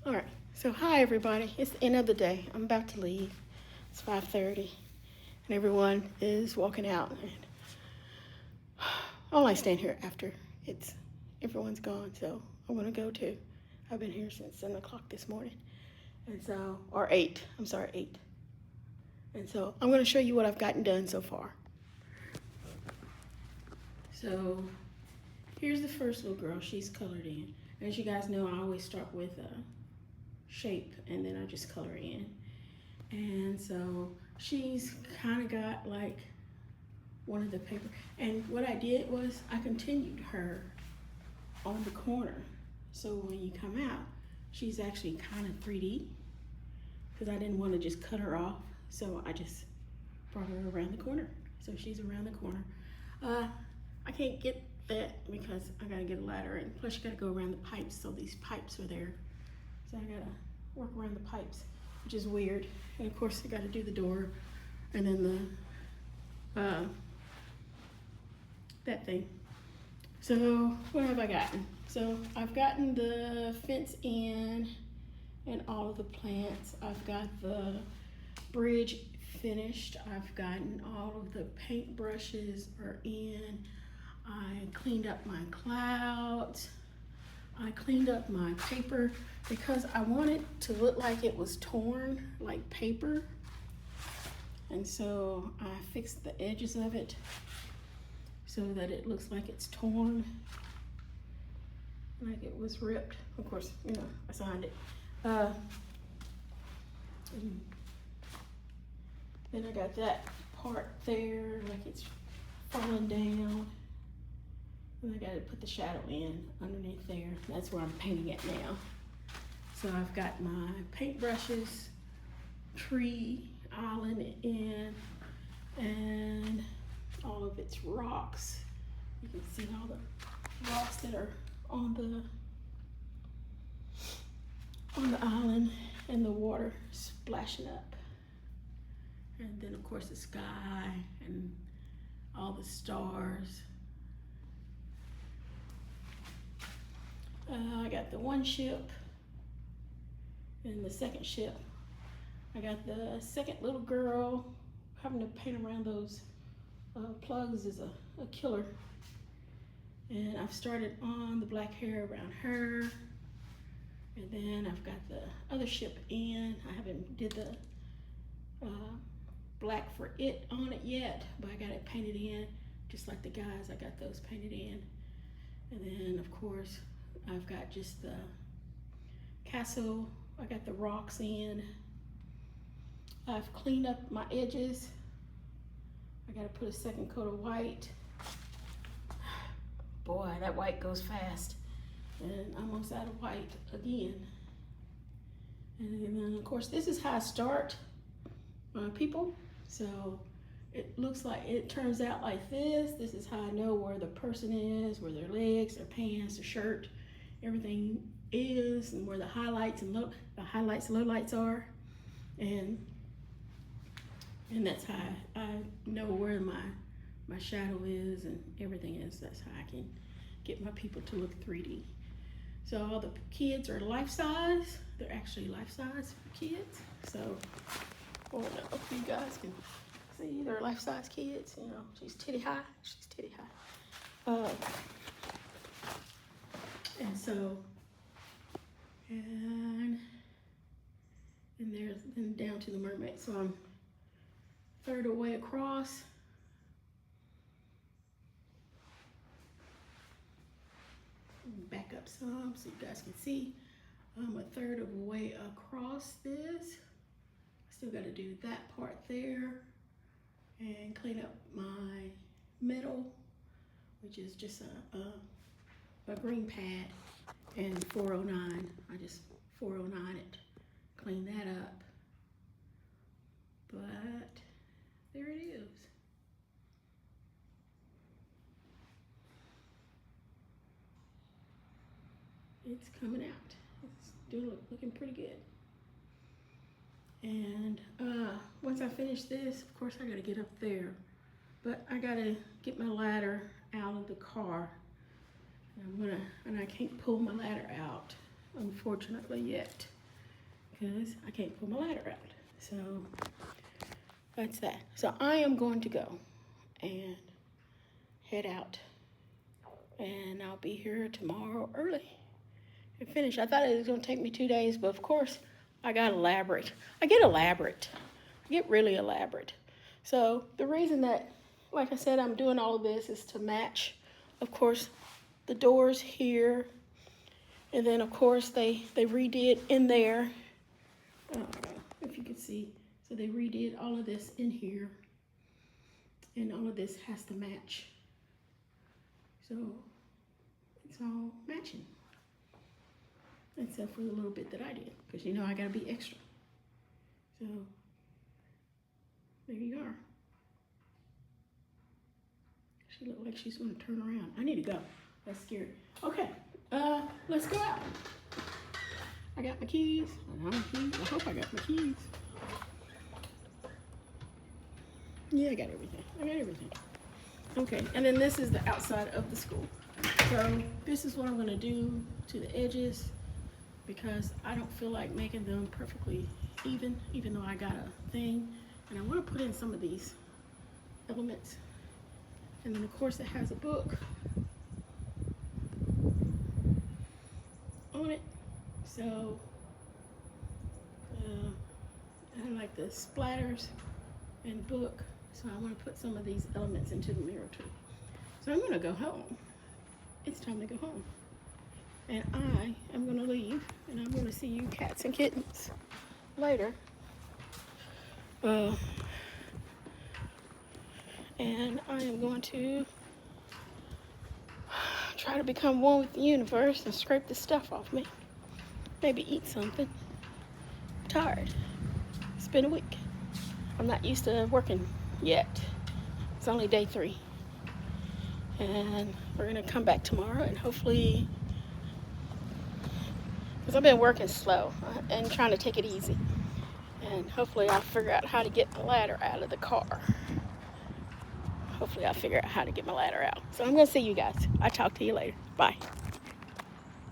All right, so hi everybody. It's the end of the day. I'm about to leave. It's 5:30 and everyone is walking out. And I like staying here after everyone's gone, so I'm gonna go too. I've been here since 7 o'clock this morning. And so, or 8, I'm sorry, 8. And so I'm gonna show you what I've gotten done so far. So here's the first little girl, she's colored in. As you guys know, I always start with shape and then I just color in. And so she's kind of got like one of the paper. And what I did was I continued her on the corner. So when you come out, she's actually kind of 3D because I didn't want to just cut her off. So I just brought her around the corner. So she's around the corner. I can't get that because I gotta get a ladder and plus you gotta go around the pipes. So these pipes are there. So I gotta work around the pipes, which is weird. And of course I gotta do the door and then the, that thing. So what have I gotten? So I've gotten the fence in and all of the plants. I've got the bridge finished. I've gotten all of the paint brushes are in. I cleaned up my clouds. I cleaned up my paper because I wanted to look like it was torn, like paper. And so I fixed the edges of it so that it looks like it's torn, like it was ripped. Of course, you know, I signed it. Then I got that part there, like it's falling down. And I gotta put the shadow in underneath there. That's where I'm painting it now. So I've got my paint brushes, tree island in, and all of its rocks. You can see all the rocks that are on the island and the water splashing up. And then of course the sky and all the stars. I got the one ship and the second ship. I got the second little girl. Having to paint around those plugs is a killer. And I've started on the black hair around her. And then I've got the other ship in. I haven't did the black for it on it yet, but I got it painted in. Just like the guys, I got those painted in. And then of course, I've got just the castle. I got the rocks in. I've cleaned up my edges. I gotta put a second coat of white. Boy, that white goes fast. And I'm almost out of white again. And then of course, this is how I start people. So it looks like, it turns out like this. This is how I know where the person is, where their legs, their pants, their shirt, everything is, and where the highlights and lowlights are, and that's how I know where my shadow is and everything is. That's how I can get my people to look 3D. So all the kids are life size. They're actually life size for kids. So I don't know if you guys can see, they're life size kids. You know, she's titty high. She's titty high. And so, and there's then down to the mermaid. So I'm third away across. Back up some so you guys can see. I'm a third of the way across this. I still got to do that part there and clean up my metal, which is just a green pad and 409. I just 409 it, clean that up. But there it is. It's coming out. It's looking pretty good. And once I finish this, of course I gotta get up there. But I gotta get my ladder out of the car. And I can't pull my ladder out, unfortunately, yet. because I can't pull my ladder out. So that's that. So I am going to go and head out, and I'll be here tomorrow early and finish. I thought it was going to take me 2 days, but of course I got elaborate. I get really elaborate. So the reason that, like I said, I'm doing all of this is to match, of course, the doors here, and then of course they redid in there. I don't know if you can see. So they redid all of this in here, and all of this has to match. So it's all matching, except for the little bit that I did, because you know I gotta be extra. So there you are. She looked like she's gonna turn around. I need to go. That's scary. Okay, let's go out. I got my keys. I hope I got my keys. Yeah, I got everything. Okay, and then this is the outside of the school. So this is what I'm gonna do to the edges, because I don't feel like making them perfectly even though I got a thing. And I wanna put in some of these elements. And then of course it has a book on it. So I like the splatters and book. So I want to put some of these elements into the mirror too. So I'm going to go home. It's time to go home. And I am going to leave, and I'm going to see you cats and kittens later. And I am going to try to become one with the universe and scrape this stuff off me. Maybe eat something. I'm tired. It's been a week. I'm not used to working yet. It's only day 3. And we're gonna come back tomorrow, and hopefully, because I've been working slow and trying to take it easy. And hopefully I'll figure out how to get the ladder out of the car. Hopefully I'll figure out how to get my ladder out. So I'm gonna see you guys. I'll talk to you later. Bye.